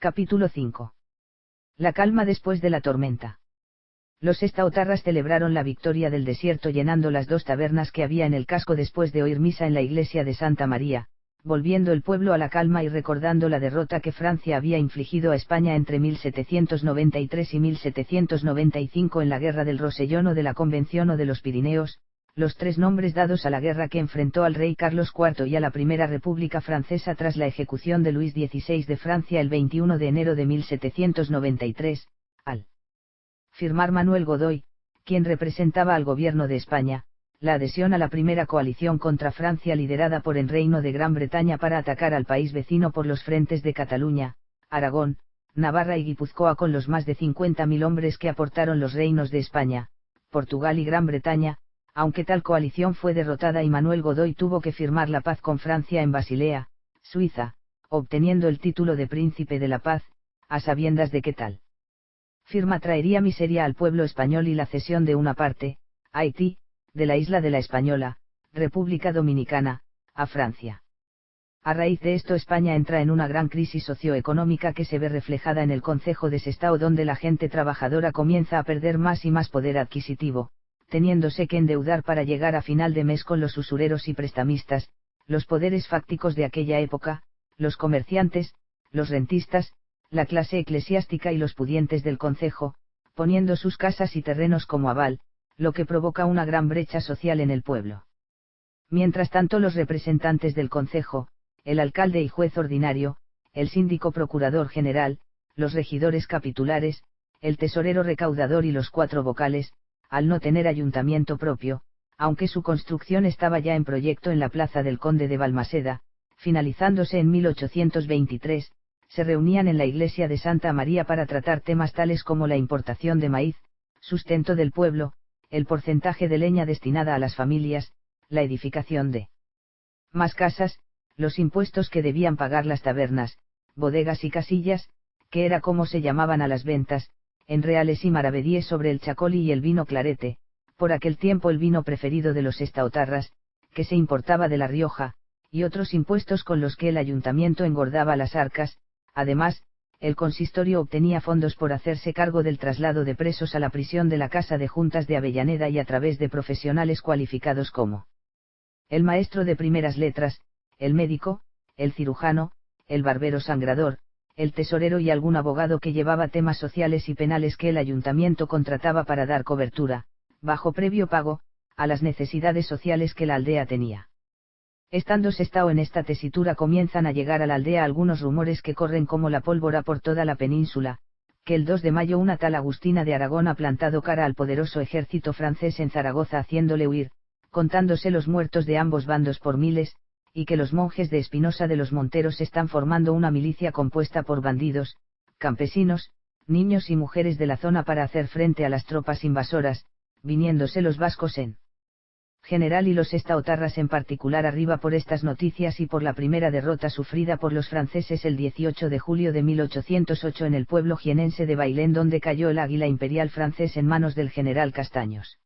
Capítulo 5. La calma después de la tormenta. Los estaotarras celebraron la victoria del desierto llenando las dos tabernas que había en el casco después de oír misa en la iglesia de Santa María, volviendo el pueblo a la calma y recordando la derrota que Francia había infligido a España entre 1793 y 1795 en la Guerra del Rosellón o de la Convención o de los Pirineos, los tres nombres dados a la guerra que enfrentó al rey Carlos IV y a la Primera República Francesa tras la ejecución de Luis XVI de Francia el 21 de enero de 1793, al firmar Manuel Godoy, quien representaba al gobierno de España, la adhesión a la primera coalición contra Francia liderada por el Reino de Gran Bretaña para atacar al país vecino por los frentes de Cataluña, Aragón, Navarra y Guipúzcoa con los más de 50.000 hombres que aportaron los reinos de España, Portugal y Gran Bretaña, aunque tal coalición fue derrotada y Manuel Godoy tuvo que firmar la paz con Francia en Basilea, Suiza, obteniendo el título de Príncipe de la Paz, a sabiendas de que tal firma traería miseria al pueblo español y la cesión de una parte, Haití, de la isla de la Española, República Dominicana, a Francia. A raíz de esto España entra en una gran crisis socioeconómica que se ve reflejada en el Concejo de Sestao donde la gente trabajadora comienza a perder más y más poder adquisitivo, teniéndose que endeudar para llegar a final de mes con los usureros y prestamistas, los poderes fácticos de aquella época, los comerciantes, los rentistas, la clase eclesiástica y los pudientes del concejo, poniendo sus casas y terrenos como aval, lo que provoca una gran brecha social en el pueblo. Mientras tanto los representantes del concejo, el alcalde y juez ordinario, el síndico procurador general, los regidores capitulares, el tesorero recaudador y los cuatro vocales, al no tener ayuntamiento propio, aunque su construcción estaba ya en proyecto en la plaza del Conde de Balmaseda, finalizándose en 1823, se reunían en la iglesia de Santa María para tratar temas tales como la importación de maíz, sustento del pueblo, el porcentaje de leña destinada a las familias, la edificación de más casas, los impuestos que debían pagar las tabernas, bodegas y casillas, que era como se llamaban a las ventas, en reales y maravedíes sobre el chacoli y el vino clarete, por aquel tiempo el vino preferido de los estaotarras, que se importaba de La Rioja, y otros impuestos con los que el ayuntamiento engordaba las arcas. Además, el consistorio obtenía fondos por hacerse cargo del traslado de presos a la prisión de la Casa de Juntas de Avellaneda y a través de profesionales cualificados como el maestro de primeras letras, el médico, el cirujano, el barbero sangrador, el tesorero y algún abogado que llevaba temas sociales y penales que el ayuntamiento contrataba para dar cobertura, bajo previo pago, a las necesidades sociales que la aldea tenía. Estando Sestao en esta tesitura comienzan a llegar a la aldea algunos rumores que corren como la pólvora por toda la península, que el 2 de mayo una tal Agustina de Aragón ha plantado cara al poderoso ejército francés en Zaragoza haciéndole huir, contándose los muertos de ambos bandos por miles, y que los monjes de Espinosa de los Monteros están formando una milicia compuesta por bandidos, campesinos, niños y mujeres de la zona para hacer frente a las tropas invasoras, viniéndose los vascos en general y los estaotarras en particular arriba por estas noticias y por la primera derrota sufrida por los franceses el 18 de julio de 1808 en el pueblo jienense de Bailén donde cayó el águila imperial francés en manos del general Castaños.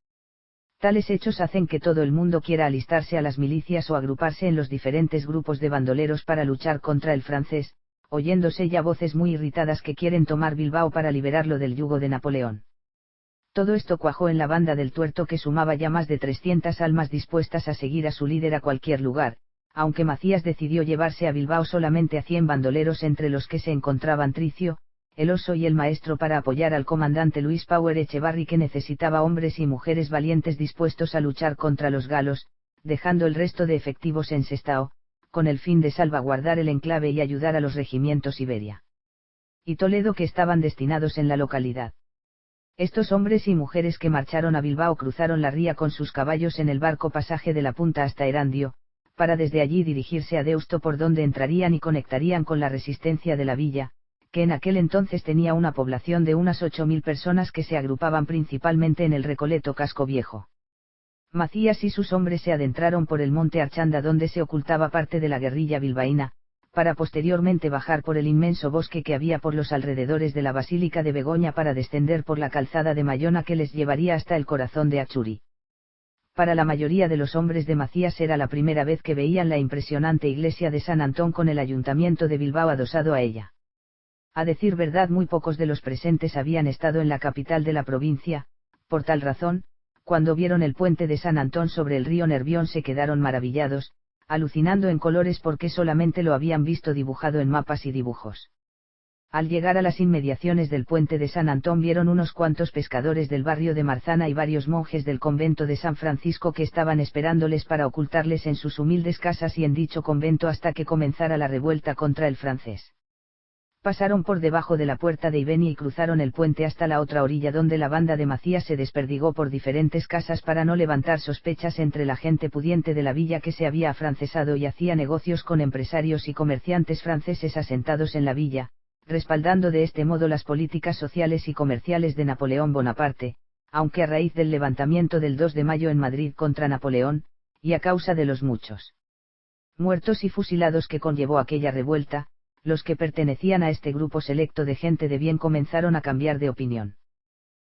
Tales hechos hacen que todo el mundo quiera alistarse a las milicias o agruparse en los diferentes grupos de bandoleros para luchar contra el francés, oyéndose ya voces muy irritadas que quieren tomar Bilbao para liberarlo del yugo de Napoleón. Todo esto cuajó en la banda del Tuerto que sumaba ya más de 300 almas dispuestas a seguir a su líder a cualquier lugar, aunque Macías decidió llevarse a Bilbao solamente a 100 bandoleros entre los que se encontraban Tricio, el Oso y el Maestro para apoyar al comandante Luis Power Echevarri que necesitaba hombres y mujeres valientes dispuestos a luchar contra los galos, dejando el resto de efectivos en Sestao, con el fin de salvaguardar el enclave y ayudar a los regimientos Iberia y Toledo que estaban destinados en la localidad. Estos hombres y mujeres que marcharon a Bilbao cruzaron la ría con sus caballos en el barco pasaje de la Punta hasta Erandio, para desde allí dirigirse a Deusto por donde entrarían y conectarían con la resistencia de la villa, que en aquel entonces tenía una población de unas 8.000 personas que se agrupaban principalmente en el Recoleto Casco Viejo. Macías y sus hombres se adentraron por el monte Archanda donde se ocultaba parte de la guerrilla bilbaína, para posteriormente bajar por el inmenso bosque que había por los alrededores de la Basílica de Begoña para descender por la calzada de Mayona que les llevaría hasta el corazón de Achuri. Para la mayoría de los hombres de Macías era la primera vez que veían la impresionante iglesia de San Antón con el ayuntamiento de Bilbao adosado a ella. A decir verdad, muy pocos de los presentes habían estado en la capital de la provincia, por tal razón, cuando vieron el puente de San Antón sobre el río Nervión se quedaron maravillados, alucinando en colores porque solamente lo habían visto dibujado en mapas y dibujos. Al llegar a las inmediaciones del puente de San Antón vieron unos cuantos pescadores del barrio de Marzana y varios monjes del convento de San Francisco que estaban esperándoles para ocultarles en sus humildes casas y en dicho convento hasta que comenzara la revuelta contra el francés. Pasaron por debajo de la puerta de Ibeni y cruzaron el puente hasta la otra orilla donde la banda de Macías se desperdigó por diferentes casas para no levantar sospechas entre la gente pudiente de la villa que se había afrancesado y hacía negocios con empresarios y comerciantes franceses asentados en la villa, respaldando de este modo las políticas sociales y comerciales de Napoleón Bonaparte, aunque a raíz del levantamiento del 2 de mayo en Madrid contra Napoleón, y a causa de los muchos muertos y fusilados que conllevó aquella revuelta, los que pertenecían a este grupo selecto de gente de bien comenzaron a cambiar de opinión.